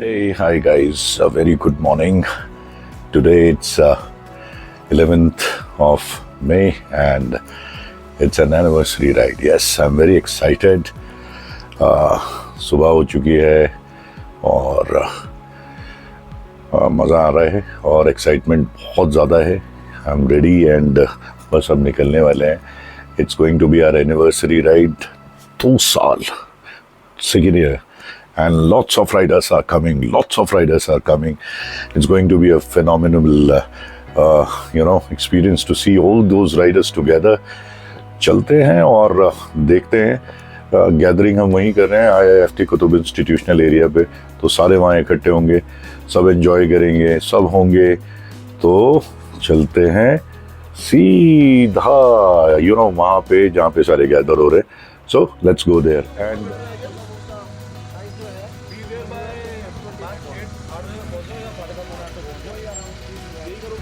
Hey, hi guys, a very good morning. Today it's 11th of May and it's an anniversary ride. Yes, I'm very excited. सुबह हो चुकी है और मज़ा आ रहा है और एक्साइटमेंट बहुत ज़्यादा है. आई एम रेडी एंड बस अब निकलने वाले हैं. It's going to be our anniversary ride. 2 साल second year. And lots of riders are coming. It's going to be a phenomenal, experience to see all those riders together. चलते हैं और देखते हैं. गैदरिंग हम वहीं कर रहे हैं IIFT कुतुब इंस्टीट्यूशनल एरिया पे. तो सारे वहाँ इकट्ठे होंगे, सब एंजॉय करेंगे, सब होंगे. तो चलते हैं सीधा वहाँ पे जहाँ पे सारे गैदर हो रहे हैं. So let's go there. And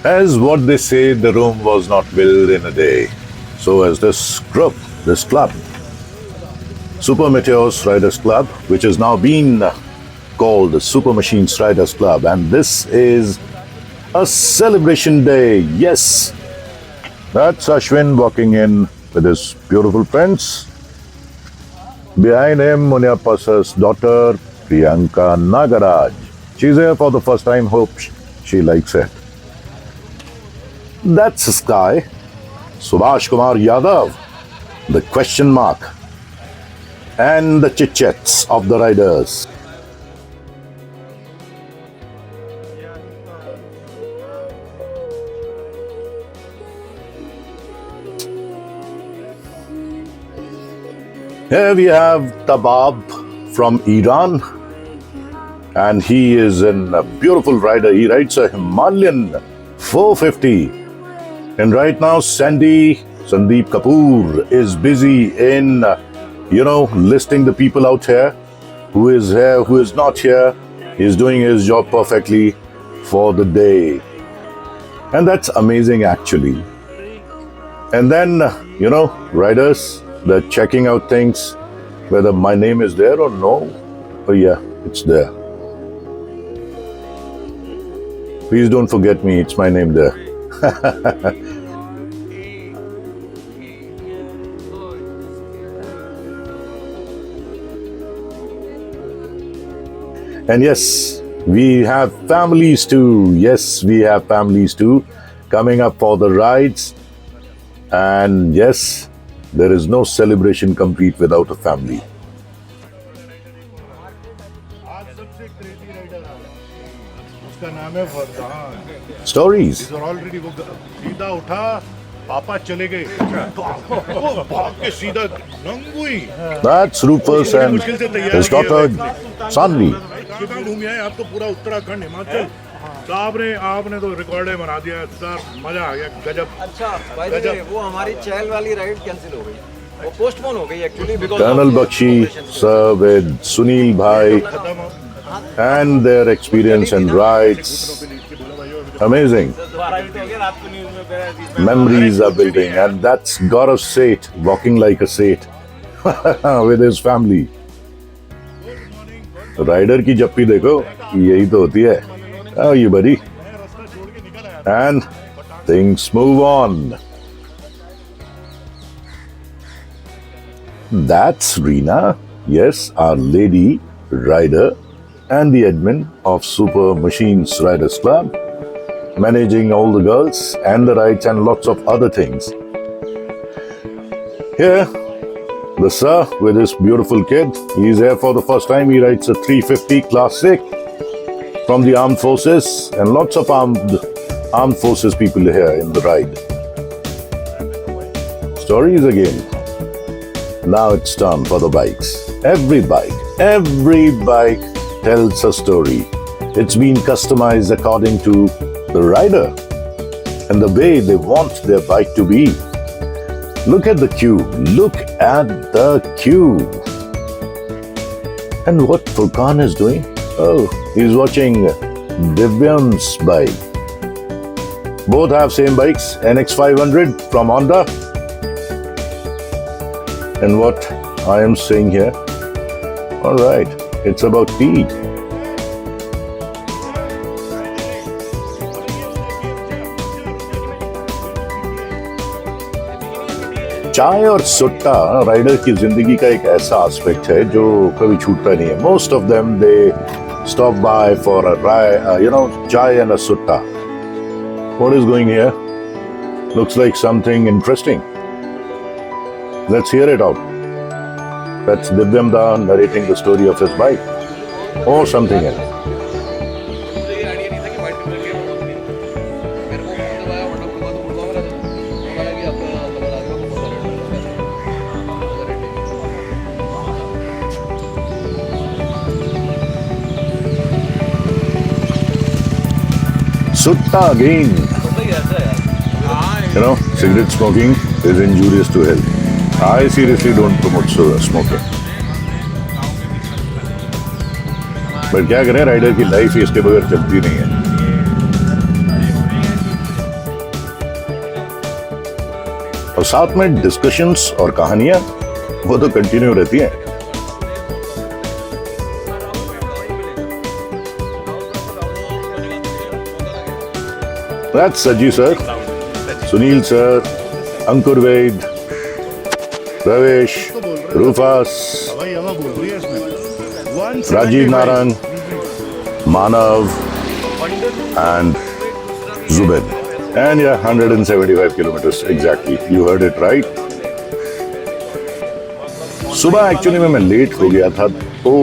as what they say, the Rome was not built in a day. So as this group, this club, Super Meteors Riders Club, which has now been called the Super Machines Riders Club, and this is a celebration day. Yes, that's Ashwin walking in with his beautiful prince. Behind him, Munyapasa's daughter, Priyanka Nagaraj. She's here for the first time. Hope she likes it. That's this guy, Subhash Kumar Yadav, the question mark, and the chit-chats of the riders. Here we have Tabab from Iran, and he is a beautiful rider. He rides a Himalayan 450. And right now, Sandeep Kapoor is busy in, listing the people out here, who is here, who is not here. He's doing his job perfectly for the day. And that's amazing, actually. And then, riders, they're checking out things, whether my name is there or no. Oh, yeah, it's there. Please don't forget me, it's my name there. And yes, we have families too. Coming up for the rides. And yes, there is no celebration complete without a family. Stories. सीधा उठा, पापा चले गए, भाग के सीधा रंगुई. That's Rufus and his daughter Sanvi. घूम आए. आप तो पूरा उत्तराखंड, हिमाचल. तो आपने तो रिकॉर्ड बना दिया सर. मजा आ गया, गजब. अच्छा, वो हमारी चहल वाली राइड कैंसिल हो गई. वो पोस्टपोन हो गई actually because Colonel Bakshi, sir, with Sunil Bhai and their experience and rides. Amazing. Memories are building, and that's Gaurav Seth walking like a Seth with his family. Rider की जप्पी देखो, यही तो होती है. How are you, buddy? And things move on. That's Reena. Yes, our lady rider and the admin of Super Machines Riders Club, managing all the girls and the rides and lots of other things. Here, the sir with his beautiful kid. He's here for the first time. He rides a 350 Classic from the Armed Forces, and lots of armed forces people here in the ride. Stories again. Now it's time for the bikes. Every bike tells a story. It's been customized according to the rider and the way they want their bike to be. Look at the queue. And what Furqan is doing? Oh, he's watching Divyam's bike. Both have same bikes, NX500 from Honda. And what I am saying here, all right, it's about tea. चाय और सुट्टा rider की जिंदगी का एक ऐसा aspect है जो कभी छूटता नहीं है. Most of them they stop by for a chai and a sutta. What is going here? Looks like something interesting. Let's hear it out. That's Divyam Da narrating the story of his bike. Or something else. Sutta again. Cigarette smoking is injurious to health. I seriously don't promote smoking. पर क्या करें, rider की life ही इसके बगैर चलती नहीं है. और साथ में डिस्कशंस और कहानियां वो तो कंटिन्यू रहती हैं. That's Saji sir, Sunil sir, Ankur Vaid, Ravesh, Rufus, Rajiv Naran, Manav, and Zubin. And yeah, 175 kilometers exactly. You heard it right. सुबह एक्चुअली में मैं लेट हो गया था, तो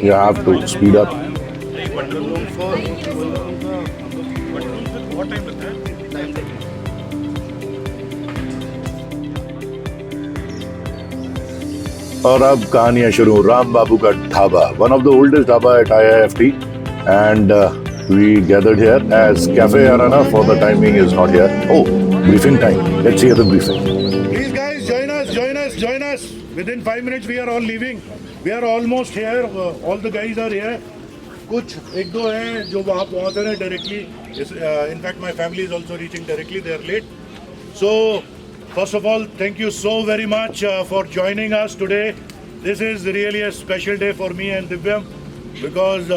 you have to speed up. और अब कहानियां शुरू. राम बाबू का dhaba, one of the oldest dhaba at IIFT, and we gathered here as Cafe Arana for the timing is not here. Oh, briefing time. Let's hear the briefing. Please guys, join us. Within 5 minutes we are all leaving. We are almost here. All the guys are here. कुछ एक दो हैं जो वहाँ पहुँच रहे हैं directly. In fact, my family is also reaching directly. They are late. So, first of all, thank you so very much for joining us today. This is really a special day for me and Divyam because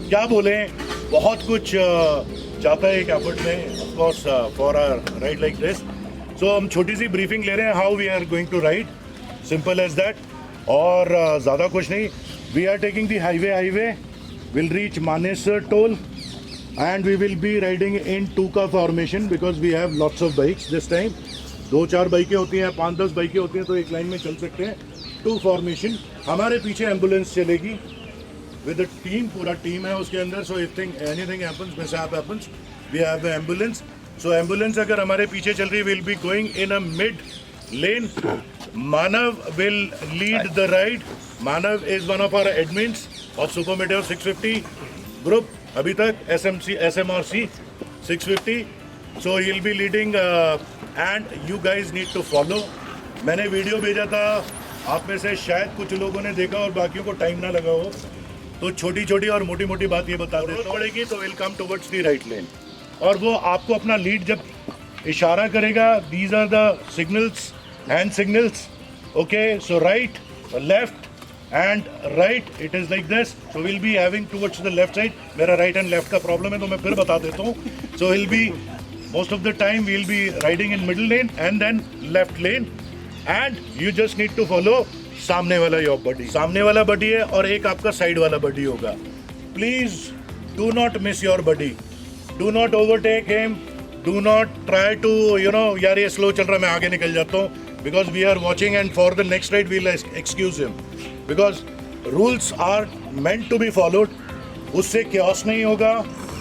क्या बोलें, बहुत कुछ चाहता है एक effort में, of course for a ride like this. So हम छोटी सी ब्रीफिंग ले रहे हैं how we are going to ride, simple as that. और ज़्यादा कुछ नहीं. We are taking the highway, will reach Manesar toll and we will be riding in 2 का formation because we have lots of bikes this time. 2-4 बाइकें होती हैं, 5-10 बाइकें होती हैं, तो एक लाइन में चल सकते हैं. 2 फॉर्मेशन. हमारे पीछे एम्बुलेंस चलेगी with the team, पूरा टीम है उसके अंदर. so if anything happens, mishap happens, we have an ambulance. so ambulance अगर हमारे पीछे चल रही, will be going in a mid lane. Manav will lead the ride. Manav is one of our admins of Super Meteor 650 group अभी तक, SMRC 650. so he'll be leading and you guys need to follow. मैंने video भेजा था, आप में से शायद कुछ लोगों ने देखा और बाकियों को टाइम ना लगा हो, तो छोटी छोटी और मोटी मोटी बात ये बता देता पड़ेगी. तो will come towards the right lane और वो आपको अपना लीड जब इशारा करेगा, these are the signals, hand signals. Okay, so right, left and right, it is like this. So will be having towards the left side. मेरा right and left का problem है तो मैं फिर बता देता हूँ. So will be most of the time will be riding in middle lane and then left lane and you just need to follow सामने वाला योर बडी. सामने वाला बडी है और एक आपका साइड वाला बडी होगा. Please do not miss your buddy, do not overtake him, do not try to यार ये स्लो चल रहा है मैं आगे निकल जाता हूँ, because we are watching and for the next ride we'll excuse him because rules are meant to be followed. उससे क्योस नहीं होगा,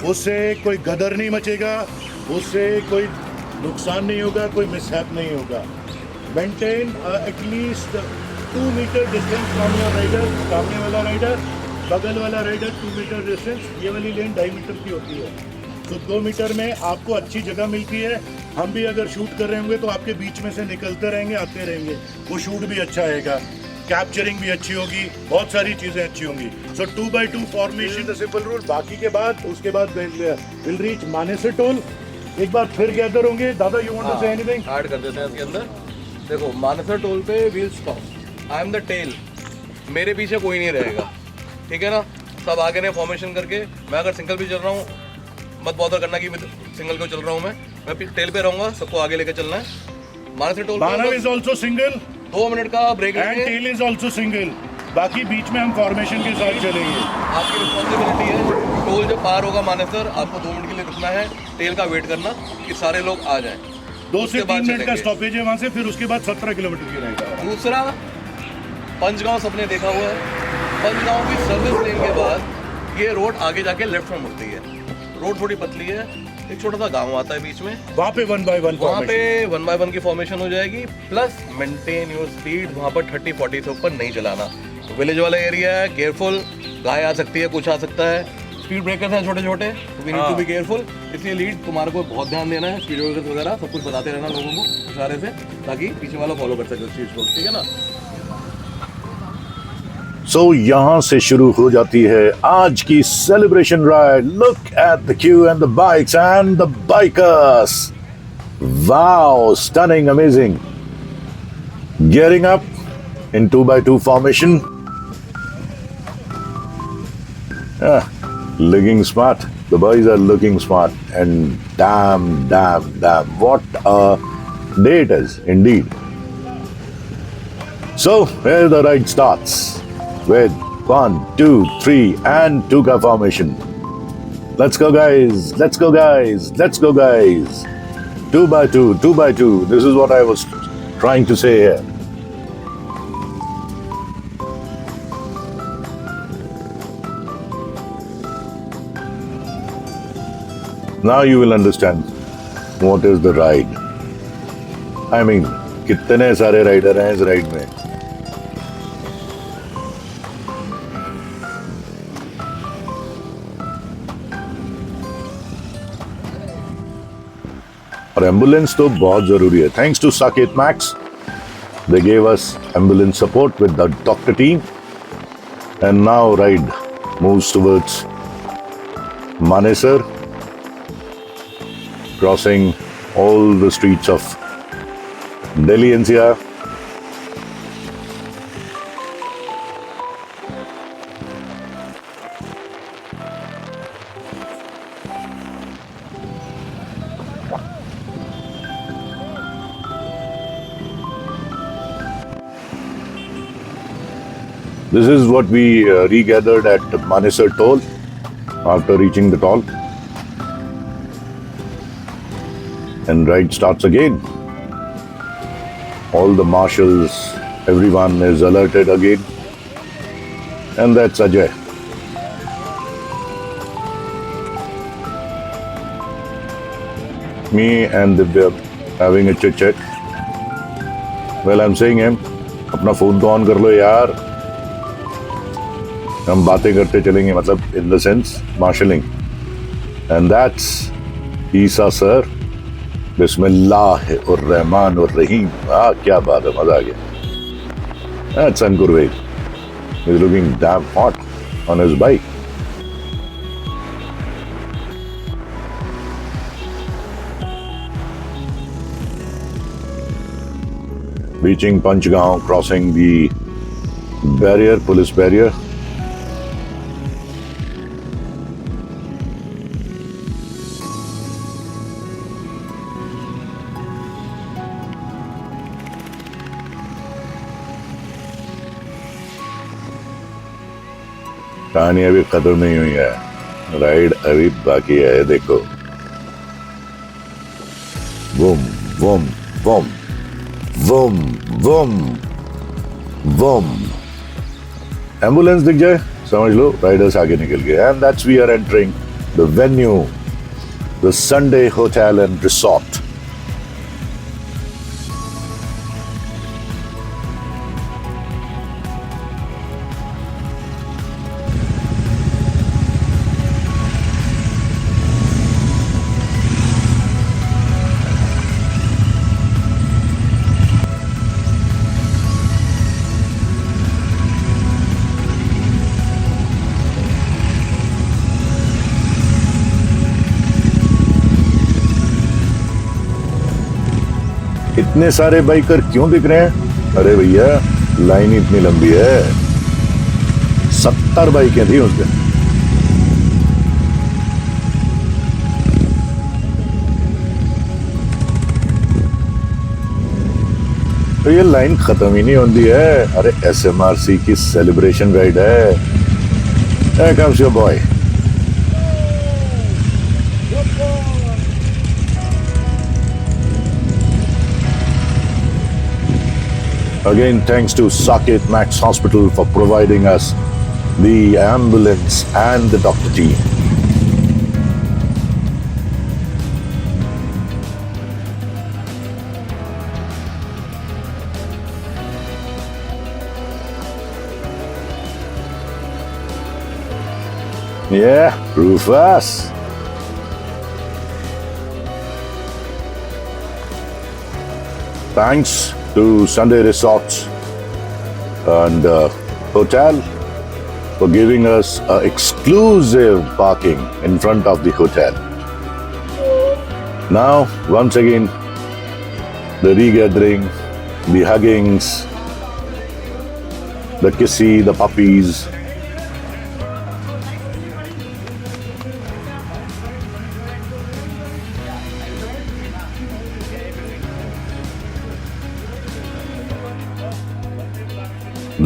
उससे कोई गदर नहीं मचेगा, उससे कोई नुकसान नहीं होगा, कोई मिसहैप नहीं होगा. Maintain at least 2 metre distance from your rider. सामने वाला राइडर, बगल वाला राइडर 2 मीटर डिस्टेंस. ये वाली लेन 2.5 मीटर की होती है, तो 2 मीटर में आपको अच्छी जगह मिलती है. हम भी अगर शूट कर रहे होंगे तो आपके बीच में से निकलते रहेंगे, आते रहेंगे, वो शूट भी अच्छा आएगा, कैप्चरिंग भी अच्छी होगी, बहुत सारी चीज़ें अच्छी होंगी. सो 2x2 formation the simple rule. बाकी के बाद उसके बाद विल रीच मानेसर टोल. एक बार फिर गैदर होंगे. दादा, you want to say anything? Add कर देते हैं इसके अंदर. देखो, मानेसर टोल पे we'll stop, I am the tail, मेरे पीछे कोई नहीं रहेगा, ठीक है ना. सब आगे ने फॉर्मेशन करके, मैं अगर सिंगल भी चल रहा हूँ मत बॉदर करना कि सिंगल को चल रहा हूँ, मैं टेल पे रहूँगा, सबको आगे लेकर चलना है. मानसर टोल मानव पे इज ऑल्सो सिंगल 2 मिनट का ब्रेक एंड लेंगे। Tail is also single. बाकी बीच में हम फॉर्मेशन के साथ चलेंगे। आपकी रिस्पॉन्सिबिलिटी है, टोल जब पार होगा मानेसर आपको 2 मिनट के लिए रुकना है, टेल का वेट करना कि सारे लोग आ जाएं। 2 से उसके बाद 3 मिनट का चलेंगे। स्टॉपेज है वहाँ से, फिर उसके बाद 17 किलोमीटर की रहेगा। दूसरा, पंचगांव सबने देखा हुआ है, पंचगांव की सर्विस लेन के बाद ये रोड आगे जाके लेफ्ट में मुड़ती है। रोड थोड़ी पतली है, एक छोटा सा गांव आता है बीच में, वहाँ पे 1 by 1 वहाँ पे 1 by 1 की फॉर्मेशन हो जाएगी। प्लस मेंटेन योर स्पीड, वहाँ पर 30-40 से ऊपर नहीं चलाना। विलेज वाला एरिया है, केयरफुल, गाय आ सकती है, कुछ आ सकता है, स्पीड ब्रेकर्स हैं छोटे छोटे, we need to be careful. इसलिए लीड तुम्हारे को बहुत ध्यान देना है, स्पीड ब्रेकर्स वगैरह सब कुछ बताते रहना लोगों को इशारे से, ताकि पीछे वाला फॉलो कर सके उस चीज़ को, ठीक है ना। सो यहाँ से शुरू हो जाती है आज की celebration ride. Look at the Q and the bikes and the bikers. Wow, stunning, amazing. Gearing up in 2x2 formation. Looking smart. The boys are looking smart. And damn, what a day it is, indeed. So, here the ride starts with 1, 2, 3 and 2 formation. Let's go, guys. Let's go, guys. Let's go, guys. 2x2, 2x2. This is what I was trying to say here. Now you will understand what is the ride. I mean, कितने सारे rider हैं इस ride में। और ambulance तो बहुत जरूरी है। Thanks to Saket Max, they gave us ambulance support with the doctor team, and now ride moves towards Manesar, crossing all the streets of Delhi NCR. This is what we regathered at Manesar toll after reaching the toll. And ride starts again. All the marshals, everyone is alerted again. And that's Ajay. Me and Divya having a chit chat. Well, I'm saying him, अपना phone तो on कर लो यार, हम बातें करते चलेंगे, मतलब in the sense marshalling. And that's Isa sir, बिस्मिल्लाहिर्रहमानिर्रहीम। क्या बात है, मजा आ गया। That's Ankur Ved. He's looking damn hot on his bike. Reaching Panchgaon, crossing the barrier, police barrier. कहानी अभी खत्म नहीं हुई है, राइड अभी बाकी है। देखो, वुम वुम वुम वुम वुम वुम। एम्बुलेंस दिख जाए समझ लो राइडर्स आगे निकल गए। And that's we are entering the venue, the Sunday hotel and resort. इतने सारे बाइकर क्यों दिख रहे हैं? अरे भैया, लाइन इतनी लंबी है, 70 बाइकें थी उस दिन। तो ये लाइन खत्म ही नहीं होती है। अरे SMRC की सेलिब्रेशन राइड है। Here comes your boy. Again, thanks to Saket Max Hospital for providing us the ambulance and the doctor team. Yeah, Rufus. Thanks to Sunday Resorts and Hotel for giving us exclusive parking in front of the hotel. Now, once again, the regathering, the huggings, the kissy, the puppies.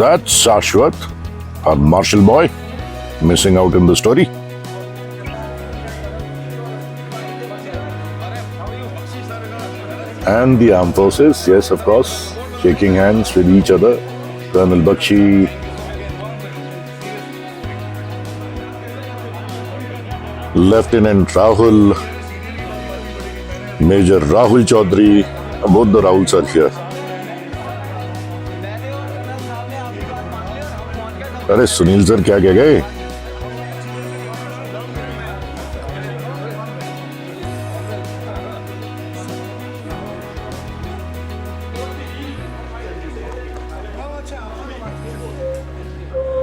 That's Shashwat, our martial boy, missing out in the story. And the armed forces, yes, of course, shaking hands with each other. Colonel Bakshi, Lieutenant Rahul, Major Rahul Chaudhary, both the Rahuls are here. अरे Sunil sir क्या कह गए?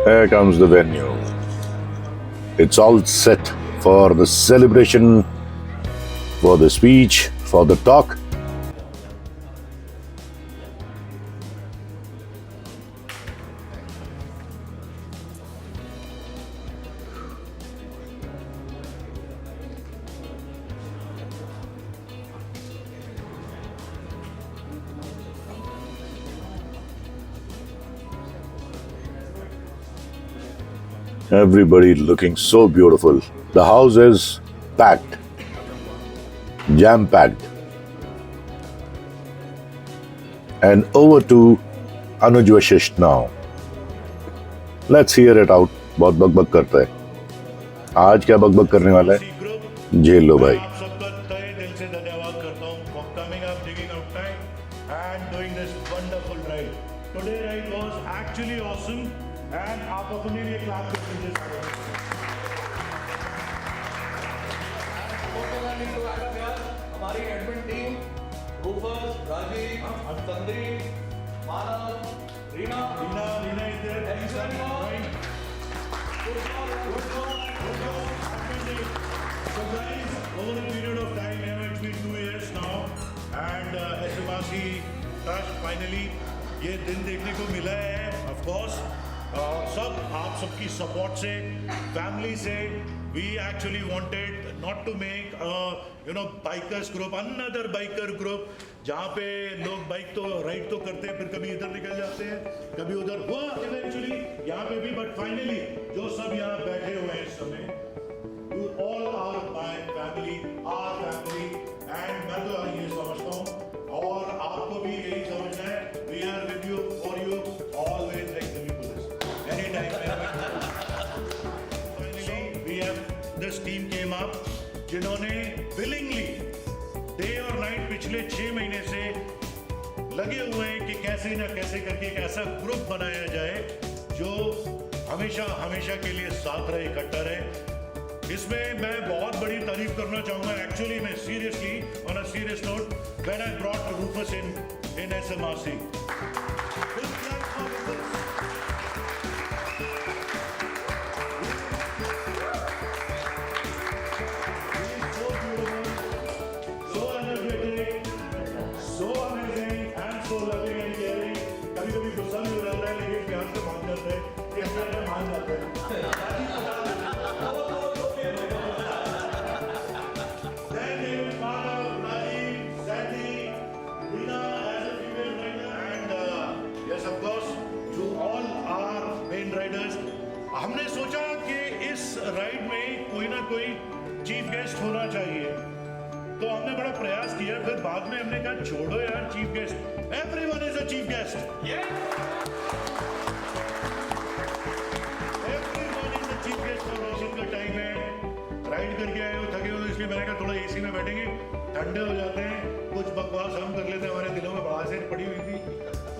Here comes the venue. It's all set for the celebration, for the speech, for the talk. Everybody looking so beautiful. The house is packed, jam-packed. And over to Anuj Vashisht now. Let's hear it out. बहुत बकबक करता है। आज क्या बकबक करने वाला है? झेल लो भाई। आप सबका तहे दिल से धन्यवाद करता हूं for coming up, taking out time and doing this wonderful ride. Today ride was actually awesome and आप अपने लिए क्लैप कर दीजिए सारे। हमारी admin team Rufus, Rajiv, Sandeep, Manav, Reena is there. Excellent job. Right. Good job. So guys, over a period of time, it's been 2 years now, and SMRC Trust finally ये दिन देखने को मिला है. Of course, सब आप सबकी सपोर्ट से, फैमिली से, we actually wanted not to make bikers group, another biker group, जहाँ पे लोग बाइक तो राइड तो करते हैं, फिर कभी इधर निकल जाते हैं, कभी उधर हुआ इवेंचुअली यहाँ पे भी, बट फाइनली जो सब यहाँ बैठे हुए हैं इस समय, you all are my family, our family, and मैं तो ये समझता हूँ और आपको भी यही समझना है, we are with you, for you, always like the people, anytime. Finally, we have this team came up, जिन्होंने willingly डे और नाइट पिछले 6 महीने से लगे हुए हैं कि कैसे ना कैसे करके एक ऐसा ग्रुप बनाया जाए जो हमेशा हमेशा के लिए साथ रहे, इकट्ठा रहे। इसमें मैं बहुत बड़ी तारीफ करना चाहूँगा। एक्चुअली मैं seriously on a serious note, when I brought Rufus in SMRC, ride में कोई ना कोई चीफ गेस्ट होना चाहिए, तो हमने बड़ा प्रयास किया। फिर बाद में हमने कहा छोड़ो यार chief guest, everyone is a chief guest, everyone is a chief guest. और मौसम का टाइम है, राइड करके आए हो, थके हो, इसलिए मैंने कहा थोड़ा एसी में बैठेंगे, ठंडे हो जाते हैं, कुछ बकवास हम कर लेते हैं, हमारे दिलों में भड़ासें पड़ी हुई थी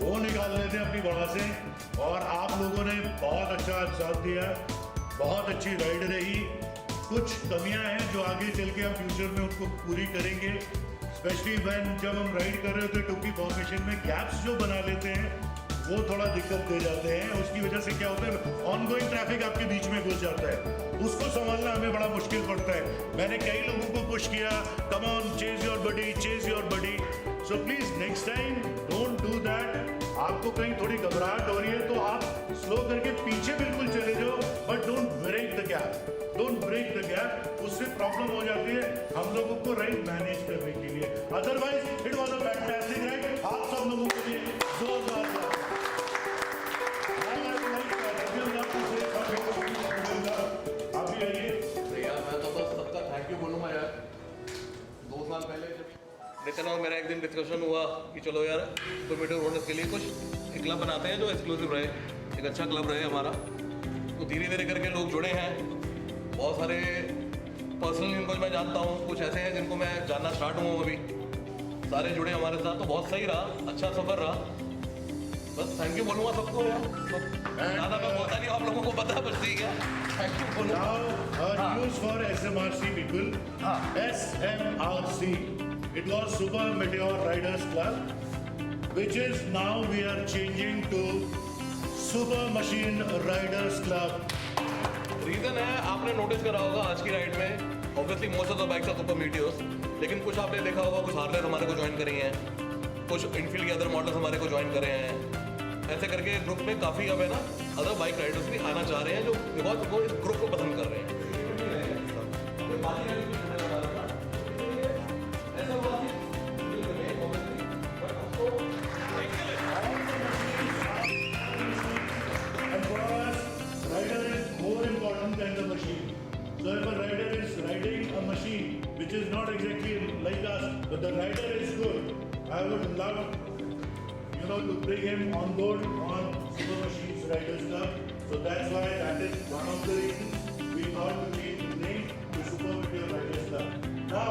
वो निकाल लेते हैं अपनी भड़ासें। और आप लोगों ने बहुत अच्छा साथ दिया, बहुत अच्छी राइड रही। कुछ कमियां हैं जो आगे चल के हम फ्यूचर में उनको पूरी करेंगे, स्पेशली जब हम राइड कर रहे होते हैं टोकी फॉर्मेशन में गैप्स जो बना लेते हैं वो थोड़ा दिक्कत दे जाते हैं। उसकी वजह से क्या होता है, ऑनगोइंग ट्रैफिक आपके बीच में घुस जाता है, उसको संभालना हमें बड़ा मुश्किल पड़ता है। मैंने कई लोगों को पुश किया, come on chase your buddy, chase your buddy. So please next time don't do that. आपको कहीं थोड़ी घबराहट हो रही है तो आप स्लो करके पीछे बिल्कुल चले जाओ, but don't break the gap, don't break the gap. उससे प्रॉब्लम हो जाती है हम लोगों को राइड मैनेज करने के लिए। Otherwise it was a fantastic ride, आप सब लोगों के लिए जोरदार। आप भी आइए। यार मैं तो बस सबका थैंक यू बोलूँगा यार। 2 साल पहले जब नितिन और मेरा एक दिन डिस्कशन हुआ कि चलो यार सुपर ओनर्स के लिए कुछ एक क्लब बनाते हैं जो एक्सक्लूसिव रहे, एक अच्छा क्लब रहे हमारा। तो धीरे धीरे करके लोग जुड़े हैं, बहुत सारे पर्सनली इनको मैं जानता हूँ, कुछ ऐसे हैं जिनको मैं जानना स्टार्ट हुआ हूँ अभी, सारे जुड़े हमारे साथ। तो बहुत सही रहा, अच्छा सफ़र रहा। बस थैंक यू बोलूँगा सबको यार। ज़्यादा मैं बोलता नहीं, आप लोगों को पता बस ठीक है। थैंक यू बोलूँगा। Now news for SMRC people. SMRC. It was Super Meteor Riders Club, which is now we are changing to Super Machine Riders Club. Reason है, आपने नोटिस करा होगा आज की राइड में obviously most of the bikes are super meteors, लेकिन कुछ आपने देखा होगा कुछ हार्लेर हमारे को ज्वाइन करी हैं, कुछ इनफील्ड के अदर मॉडल्स हमारे को ज्वाइन करे हैं। ऐसे करके ग्रुप में काफ़ी अब है ना अदर बाइक राइडर्स भी आना चाह रहे हैं जो बिकॉज वो इस ग्रुप को पसंद कर रहे हैं। And for us, rider is more important than the machine. So if a rider is riding a machine which is not exactly like us, but the rider is good, I would love, to bring him on board on Super Machines Riders Club. So that's why that is one of the reasons we thought to change the name to Super Meteor Riders Club. Now,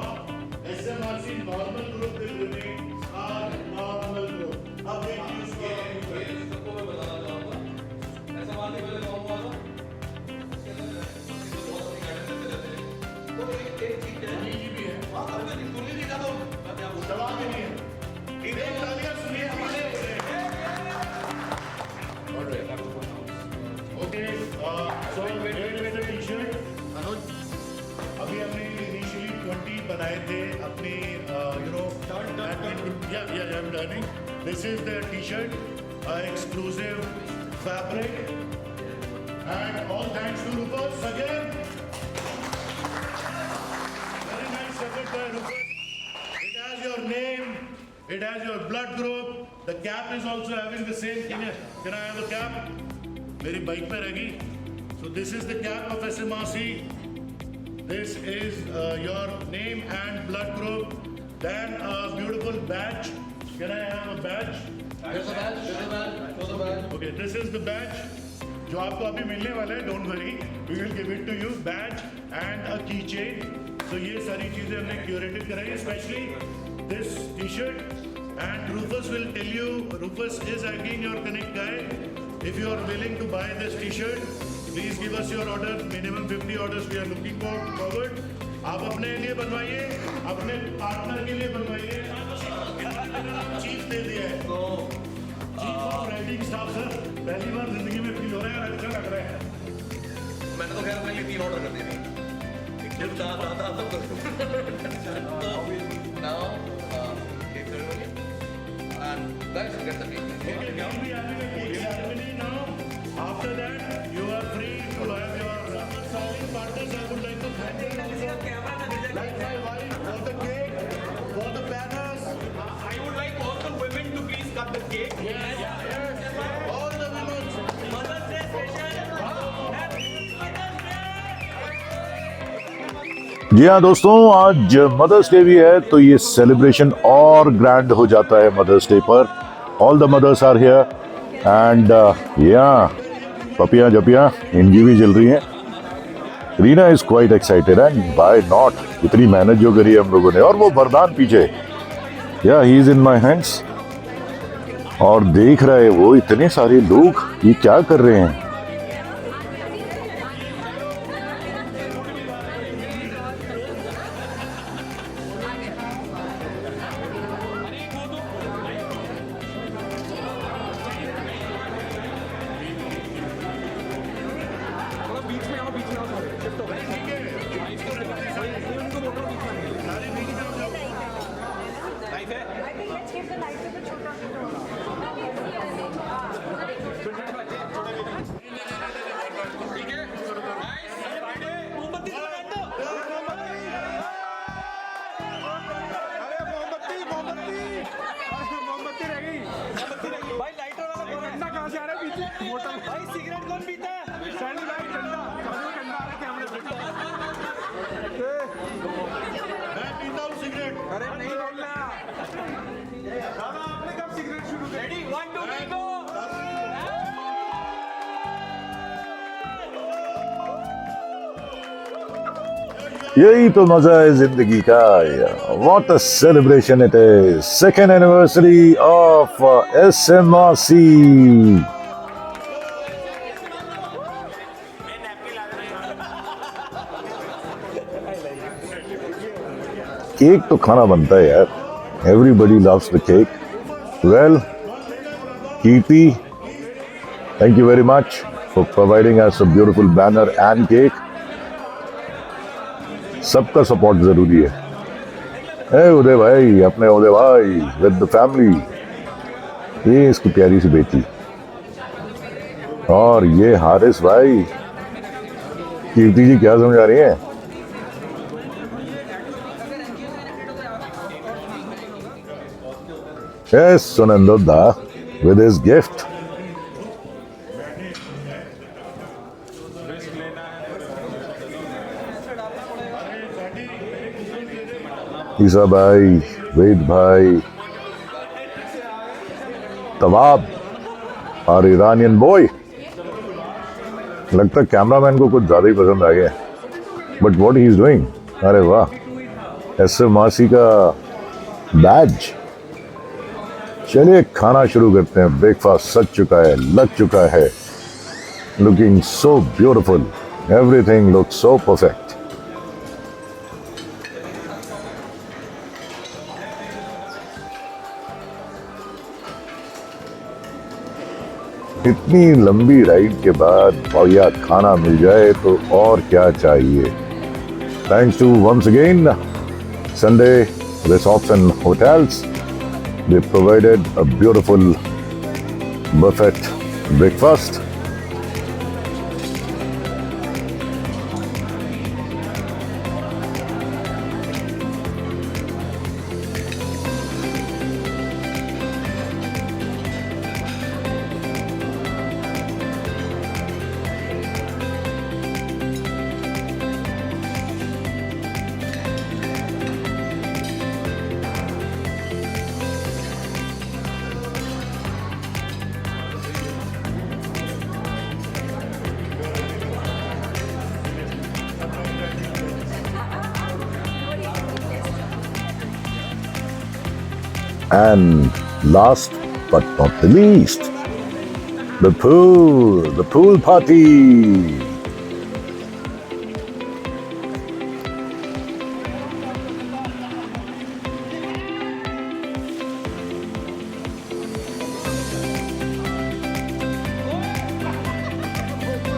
SMRC normal group will remain our normal group. अब देखिए उसको सबको मैं बताना चाहूँगा, ऐसा मानने वाले कहूँगा ना, तो एक चीज़ है, ये भी है, आपने सुन लीजिएगा तो मैं क्या बोलूँ, दवा भी नहीं है। एक तालियां सुनिए हमारे okay. So here is the t-shirt. अनुज, अभी हमने इनिशियली 20 बनाए थे अपनी I'm learning. This is the t-shirt, exclusive fabric, and all thanks to Rufus again. Very nice effort by Rufus. It has your name, it has your blood group. The cap is also having the same. Can I have a cap? मेरी bike पे रहेगी. So this is the cap of SMRC. This is your name and blood group. Then a beautiful badge. Can I have a badge? Okay, this is the badge. जो आपको अभी मिलने वाला है. Don't worry, we will give it to you. Badge and a keychain. So ये सारी चीजें हमने curated कराई, especially this T-shirt. And Rufus will tell you. Rufus is again your connect guy. If you are willing to buy this T-shirt, please give us your order. Minimum 50 orders we are looking forward. आप अपने लिए बनवाइए, अपने partner के लिए बनवाइए. Chief दे दिया है. Chief of riding staff sir, पहली बार जिंदगी में फील हो रहा है, अच्छा लग रहा है. मैंने तो खैर अपने लिए 3 ऑर्डर कर दिए थे. एक गिफ्ट आता सब now cake ceremony and guys get the cake. Okay, we will be having a cake ceremony now. After that, you are free to have your styling partners. I would like to thank them also. Like my wife for the cake, for the banners. I would like all the women to please cut the cake. Yes. All the women. Mother's Day special. Happy Mother's Day. जी हाँ दोस्तों, आज mother's day भी है तो ये celebration और grand हो जाता है मदर्स डे पर. All the mothers are here and या पपियाँ जपियाँ इनकी भी चल रही हैं. Reena is quite excited and by not, इतनी मेहनत जो करी है हम लोगों ने. और वो वरदान पीछे, या he is in my hands. और देख रहे हैं वो इतने सारे लोग ये क्या कर रहे हैं. भाई लाइटर वाला ठंडा कहाँ से आ रहा है पीछे मोटा भाई सिगरेट कौन पीता है सैंडी भाई ठंडा ठंडा आ रहा है कैमरे पे मैं पीता हूँ सिगरेट. अरे नहीं बोलना दादा आपने कब सिगरेट शुरू करी रेडी 1 2 3 गो यही तो मजा है जिंदगी का. What a celebration it is. Second anniversary of SMRC. Cake तो खाना बनता है यार. Everybody loves the cake. Well Kirti, thank you very much for providing us a beautiful banner and cake. सबका सपोर्ट जरूरी है. ए उदय भाई, अपने उदय भाई विद द फैमिली. ये इसकी प्यारी सी बेटी. और ये हारिस भाई. कीर्ति जी क्या समझा रही हैं. Yes, Sunandoda with his gift. ईसा भाई, वेद भाई, तवाब और ईरानियन बॉय. लगता है कैमरामैन को कुछ ज्यादा ही पसंद आ गया. But what he is doing. अरे वाह, SMRC का बैज. चलिए खाना शुरू करते हैं. ब्रेकफास्ट सज चुका है, लग चुका है. Looking so beautiful. Everything looks so perfect. इतनी लंबी राइड के बाद बढ़िया खाना मिल जाए तो और क्या चाहिए. Thanks to once again Sunday Resorts and Hotels. They provided a beautiful buffet breakfast. And last but not the least, the pool party.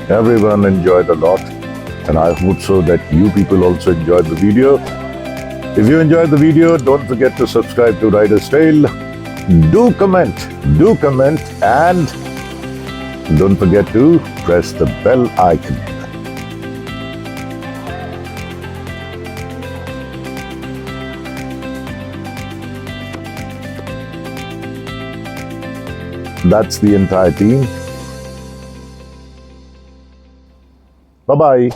Everyone enjoyed a lot, and I hope so that you people also enjoyed the video. If you enjoyed the video, don't forget to subscribe to Rider's Tale. Do comment, and don't forget to press the bell icon. That's the entire team. Bye-bye.